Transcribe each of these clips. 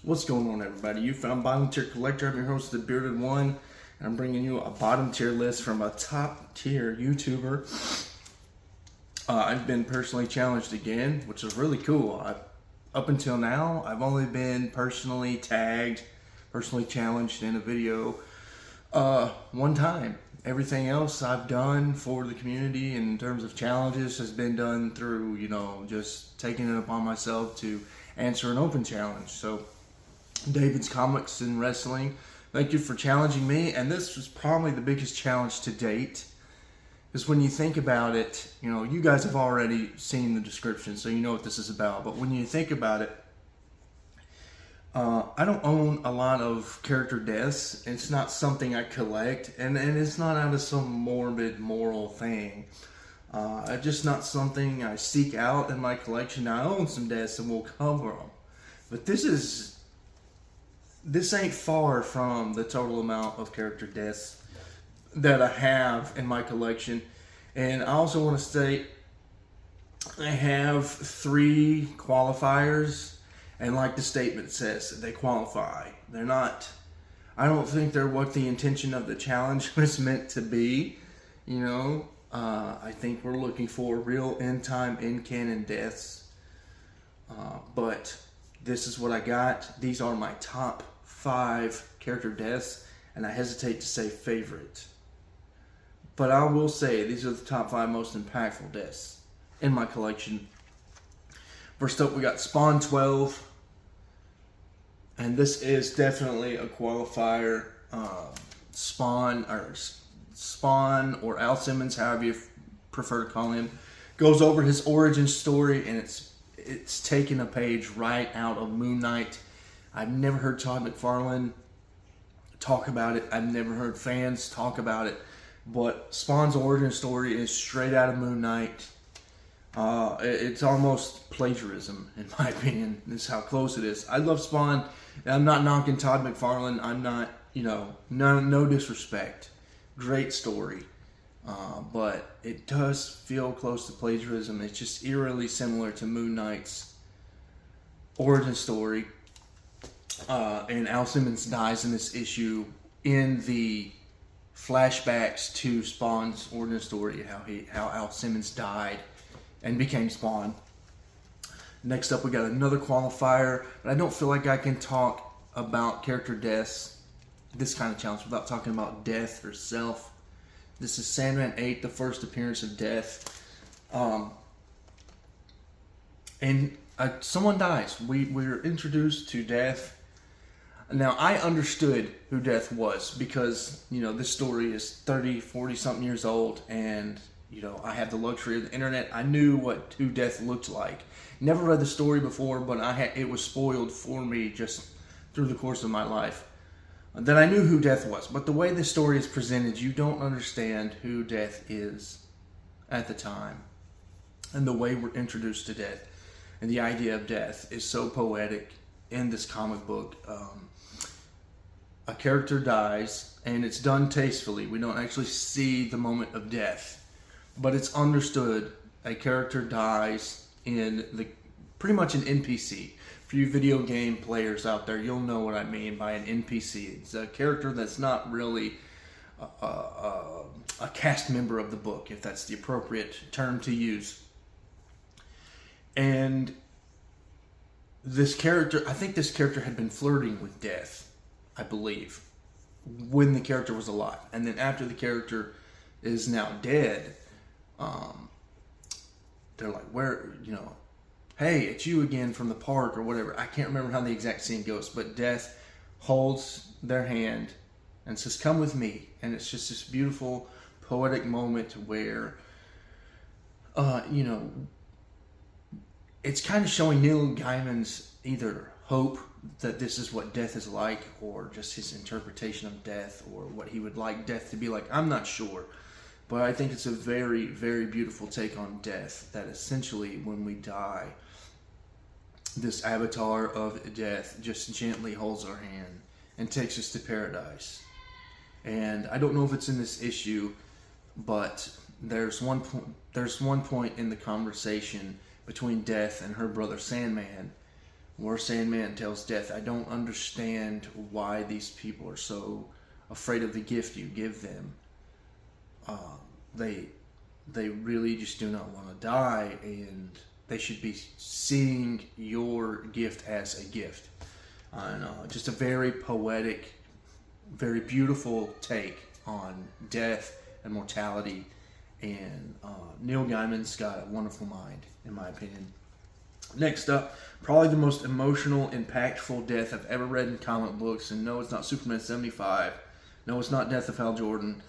What's going on, everybody? You found Bottom Tier Collector. I'm your host, The Bearded One, and I'm bringing you a bottom tier list from a top tier YouTuber. I've been personally challenged again, which is really cool. Up until now, I've only been personally tagged, personally challenged in a video one time. Everything else I've done for the community in terms of challenges has been done through, just taking it upon myself to answer an open challenge. So, David's Comics and Wrestling, thank you for challenging me. And this was probably the biggest challenge to date. Because when you think about it, you guys have already seen the description, so you know what this is about. But when you think about it, I don't own a lot of character deaths. It's not something I collect, and it's not out of some morbid moral thing. It's just not something I seek out in my collection. Now, I own some deaths and we'll cover them. But this ain't far from the total amount of character deaths that I have in my collection. And I also want to state I have 3 qualifiers. And like the statement says, they qualify. They're not, I don't think they're what the intention of the challenge was meant to be. I think we're looking for real end-time, in-canon deaths. But this is what I got. These are my top 5 character deaths, and I hesitate to say favorite. But I will say these are the top 5 most impactful deaths in my collection. First up, we got Spawn 12. And this is definitely a qualifier. Spawn or Al Simmons, however you prefer to call him, goes over his origin story, and it's taken a page right out of Moon Knight. I've never heard Todd McFarlane talk about it. I've never heard fans talk about it. But Spawn's origin story is straight out of Moon Knight. It's almost plagiarism, in my opinion. This is how close it is. I love Spawn. I'm not knocking Todd McFarlane. I'm not, no disrespect. Great story. But it does feel close to plagiarism. It's just eerily similar to Moon Knight's origin story. And Al Simmons dies in this issue in the flashbacks to Spawn's origin story, how Al Simmons died and became Spawn. Next up, we got another qualifier, but I don't feel like I can talk about character deaths, this kind of challenge, without talking about death herself. This is Sandman 8, the first appearance of Death. Someone dies. We're introduced to Death. Now, I understood who Death was because, this story is 30, 40-something years old, and I have the luxury of the internet. I knew who Death looked like. Never read the story before, but it was spoiled for me just through the course of my life. That I knew who Death was. But the way the story is presented, you don't understand who Death is at the time. And the way we're introduced to Death and the idea of Death is so poetic in this comic book. A character dies, and it's done tastefully. We don't actually see the moment of death. But it's understood a character dies in pretty much an NPC. For you video game players out there, you'll know what I mean by an NPC. It's a character that's not really a cast member of the book, if that's the appropriate term to use. And this character, I think this character had been flirting with death, I believe, when the character was alive. And then after the character is now dead, they're like, hey, it's you again from the park or whatever. I can't remember how the exact scene goes, but Death holds their hand and says, come with me. And it's just this beautiful, poetic moment where, it's kind of showing Neil Gaiman's either hope that this is what death is like, or just his interpretation of death, or what he would like death to be like. I'm not sure. But I think it's a very, very beautiful take on death, that essentially when we die, this avatar of death just gently holds our hand and takes us to paradise. And I don't know if it's in this issue, but there's one point in the conversation between Death and her brother Sandman where Sandman tells Death, I don't understand why these people are so afraid of the gift you give them. They really just do not want to die, and they should be seeing your gift as a gift. And just a very poetic, very beautiful take on death and mortality. And Neil Gaiman's got a wonderful mind, in my opinion. Next up, probably the most emotional, impactful death I've ever read in comic books. And no, it's not Superman 75. No, it's not Death of Hal Jordan.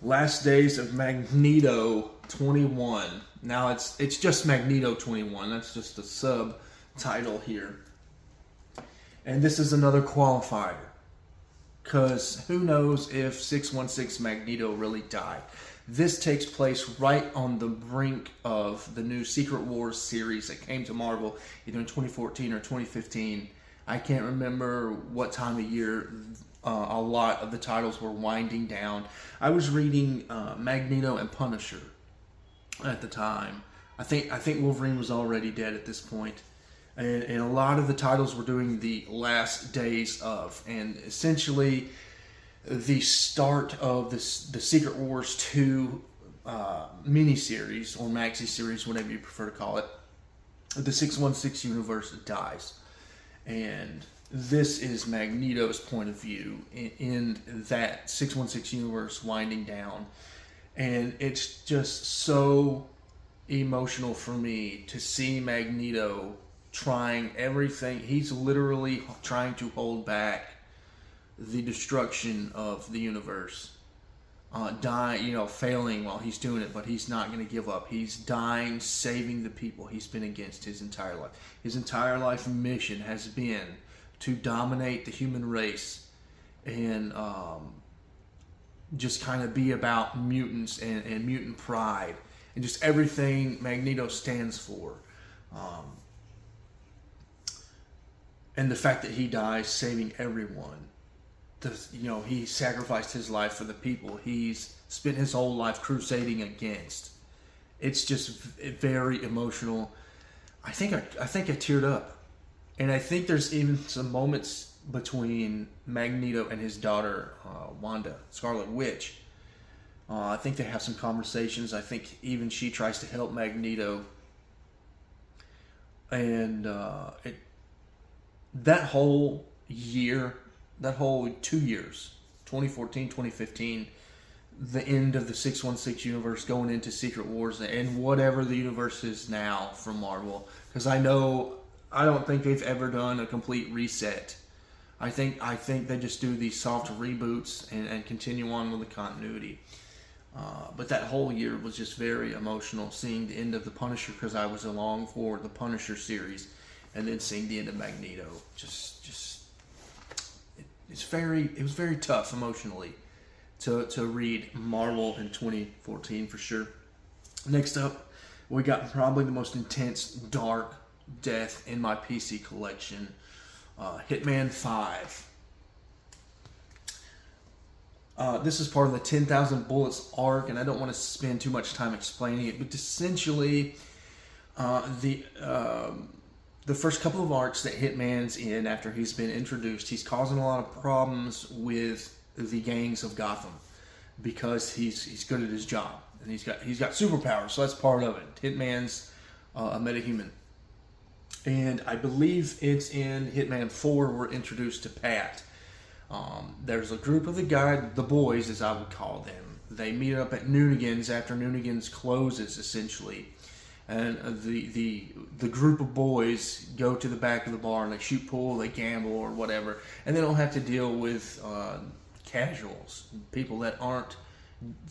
Last Days of Magneto 21. Now it's just Magneto 21. That's just a subtitle here. And this is another qualifier. Because who knows if 616 Magneto really died. This takes place right on the brink of the new Secret Wars series that came to Marvel either in 2014 or 2015. I can't remember what time of year a lot of the titles were winding down. I was reading Magneto and Punisher at the time. I think Wolverine was already dead at this point. And a lot of the titles were doing the last days of. And essentially, the start of the Secret Wars 2 miniseries, or maxi series, whatever you prefer to call it, the 616 universe dies. And this is Magneto's point of view in that 616 universe winding down. And it's just so emotional for me to see Magneto trying everything. He's literally trying to hold back the destruction of the universe. Dying, failing while he's doing it, but he's not going to give up. He's dying, saving the people he's been against his entire life. His entire life mission has been to dominate the human race and just kind of be about mutants and mutant pride and just everything Magneto stands for. And the fact that he dies saving everyone. He sacrificed his life for the people he's spent his whole life crusading against. It's just very emotional. I think I teared up. And I think there's even some moments between Magneto and his daughter, Wanda, Scarlet Witch. I think they have some conversations. I think even she tries to help Magneto. And that whole year, that whole 2 years, 2014, 2015, the end of the 616 universe going into Secret Wars and whatever the universe is now from Marvel. Because I don't think they've ever done a complete reset. I think they just do these soft reboots and continue on with the continuity. But that whole year was just very emotional, seeing the end of the Punisher, because I was along for the Punisher series, and then seeing the end of Magneto. It was very tough emotionally to read Marvel in 2014 for sure. Next up, we got probably the most intense, dark death in my PC collection, Hitman 5. This is part of the 10,000 Bullets arc, and I don't want to spend too much time explaining it, but essentially, the first couple of arcs that Hitman's in after he's been introduced, he's causing a lot of problems with the gangs of Gotham because he's good at his job and he's got superpowers, so that's part of it. Hitman's a metahuman, and I believe it's in Hitman 4 we're introduced to Pat. There's a group of the boys, as I would call them. They meet up at Noonigan's after Noonigan's closes, essentially. And the group of boys go to the back of the bar and they shoot pool, they gamble or whatever, and they don't have to deal with casuals, people that aren't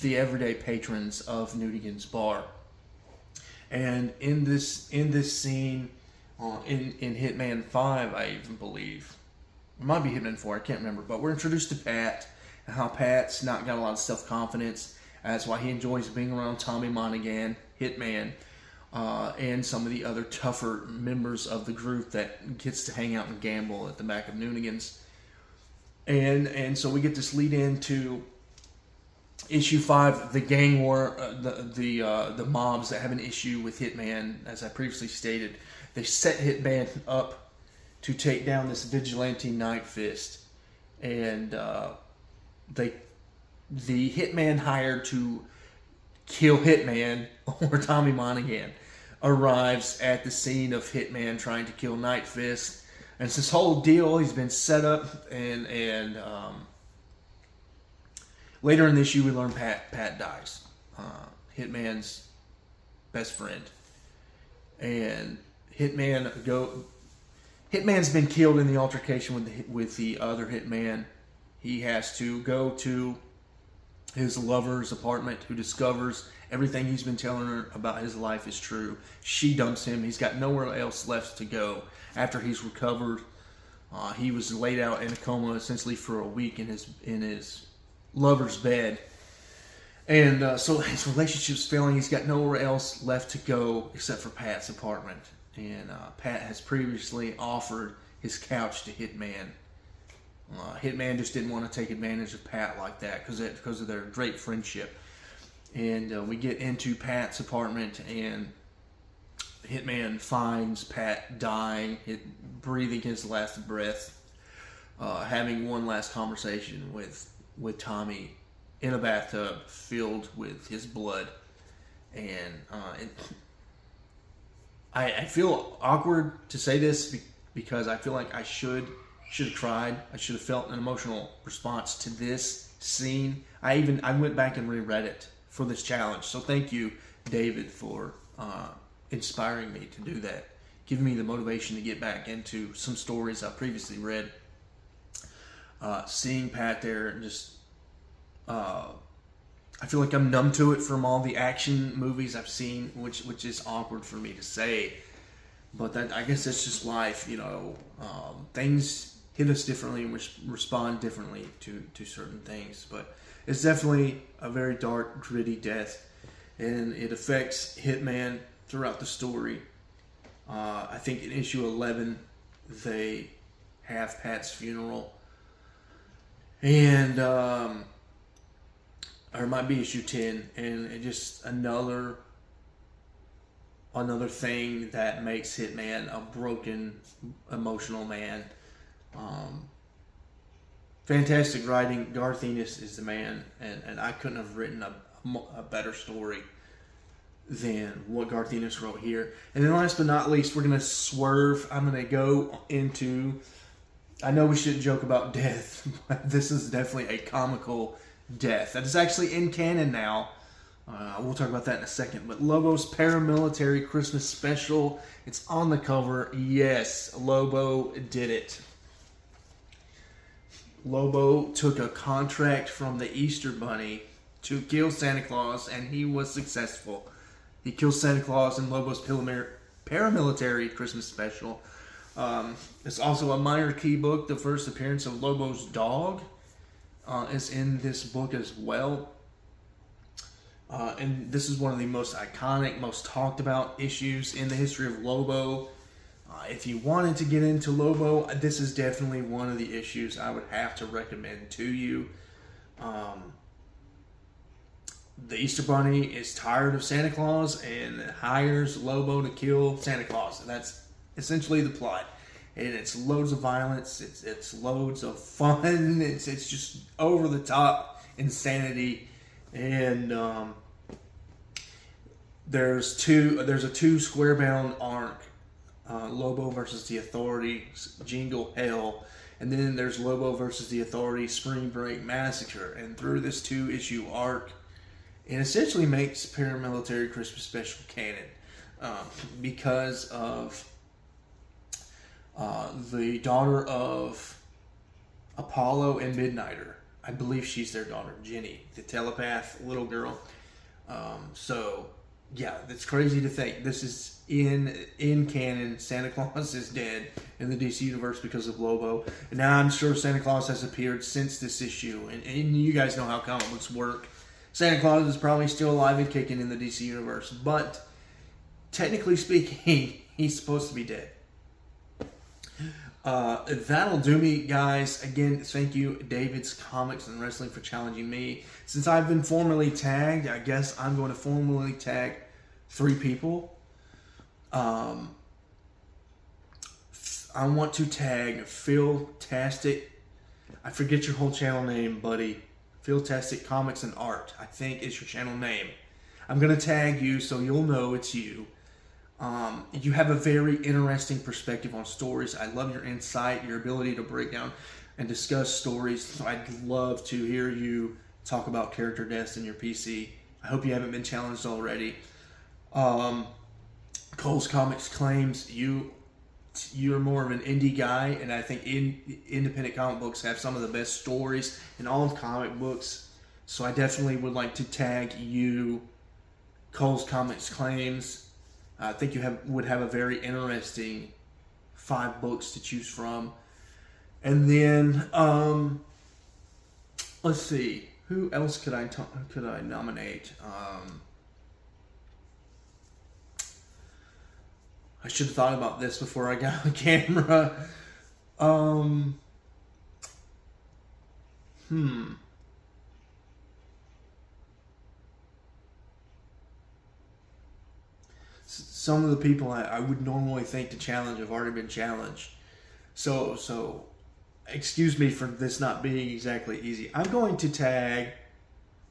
the everyday patrons of Noonigan's bar. And in this scene, in Hitman 5, I even believe, it might be Hitman 4, I can't remember, but we're introduced to Pat and how Pat's not got a lot of self-confidence. That's why he enjoys being around Tommy Monaghan, Hitman. And some of the other tougher members of the group that gets to hang out and gamble at the back of Noonigan's. And so we get this lead into issue 5, the gang war, the mobs that have an issue with Hitman, as I previously stated. They set Hitman up to take down this vigilante Night Fist, and the hitman hired to kill Hitman, or Tommy Monaghan, arrives at the scene of Hitman trying to kill Night Fist. And it's this whole deal. He's been set up, and later in the issue we learn Pat dies, Hitman's best friend, and Hitman's been killed in the altercation with the other Hitman. He has to go to his lover's apartment, who discovers everything he's been telling her about his life is true. She dumps him. He's got nowhere else left to go. After he's recovered, he was laid out in a coma essentially for a week in his lover's bed. And so his relationship's failing. He's got nowhere else left to go except for Pat's apartment. And Pat has previously offered his couch to Hitman. Hitman just didn't want to take advantage of Pat like that because of their great friendship. And we get into Pat's apartment, and Hitman finds Pat dying, breathing his last breath, having one last conversation with Tommy in a bathtub filled with his blood. And I feel awkward to say this because I feel like I should have cried. I should have felt an emotional response to this scene. I went back and reread it for this challenge. So thank you, David, for inspiring me to do that, giving me the motivation to get back into some stories I previously read. Seeing Pat there, and just I feel like I'm numb to it from all the action movies I've seen, which is awkward for me to say, but I guess that's just life, you know. Things hit us differently and respond differently to certain things, but it's definitely a very dark, gritty death, and it affects Hitman throughout the story. I think in issue 11 they have Pat's funeral, and or it might be issue 10, and it just another thing that makes Hitman a broken, emotional man. Fantastic writing. Garth Ennis is the man, and I couldn't have written a better story than what Garth Ennis wrote here. And then last but not least, we're going to swerve. I'm going to go into, I know we shouldn't joke about death, but this is definitely a comical death that is actually in canon now. We'll talk about that in a second. But Lobo's Paramilitary Christmas Special. It's on the cover. Yes, Lobo did it. Lobo took a contract from the Easter Bunny to kill Santa Claus, and he was successful. He kills Santa Claus in Lobo's Paramilitary Christmas Special. It's also a Minor Key book. The first appearance of Lobo's dog is in this book as well. And this is one of the most iconic, most talked about issues in the history of Lobo. If you wanted to get into Lobo, this is definitely one of the issues I would have to recommend to you. The Easter Bunny is tired of Santa Claus and hires Lobo to kill Santa Claus. And that's essentially the plot. And it's loads of violence. It's loads of fun. It's just over the top insanity. And there's a two square bound arc. Lobo versus the Authority, Jingle Hell, and then there's Lobo versus the Authority, Spring Break Massacre. And through this 2-issue arc, it essentially makes Paramilitary Christmas Special canon because of the daughter of Apollo and Midnighter. I believe she's their daughter, Jenny, the telepath little girl. So yeah, it's crazy to think this is in canon. Santa Claus is dead in the DC universe because of Lobo, and now I'm sure Santa Claus has appeared since this issue. And you guys know how comic books work. Santa Claus is probably still alive and kicking in the DC universe, but technically speaking, he's supposed to be dead. That'll do me, guys. Again, thank you, David's Comics and Wrestling, for challenging me. Since I've been formally tagged, I guess I'm going to formally tag 3 people. I want to tag Philtastic. I forget your whole channel name, buddy. Philtastic Comics and Art, I think is your channel name. I'm going to tag you so you'll know it's you. You have a very interesting perspective on stories. I love your insight, your ability to break down and discuss stories. So I'd love to hear you talk about character deaths in your PC. I hope you haven't been challenged already. Cole's Comics claims you're more of an indie guy, and I think independent comic books have some of the best stories in all of comic books. So I definitely would like to tag you. Cole's Comics claims. I think you would have a very interesting 5 books to choose from. And then let's see, who else could I nominate? I should have thought about this before I got on camera. Some of the people I would normally think to challenge have already been challenged. So excuse me for this not being exactly easy. I'm going to tag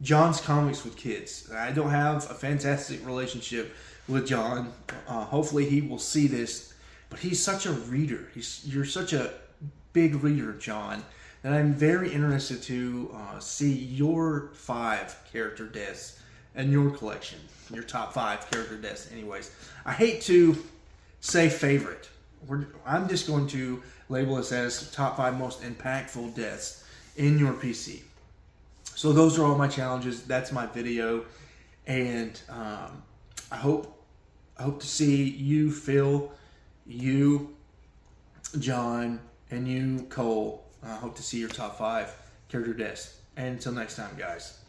John's Comics with Kids. I don't have a fantastic relationship with John. Hopefully he will see this, but he's such a reader. You're such a big reader, John, that I'm very interested to see your 5 character deaths in your collection. Your top 5 character deaths anyways. I hate to say favorite. I'm just going to label this as top 5 most impactful deaths in your PC. So those are all my challenges. That's my video, and I hope to see you, Phil, you, John, and you, Cole. I hope to see your top 5 character deaths. And until next time, guys.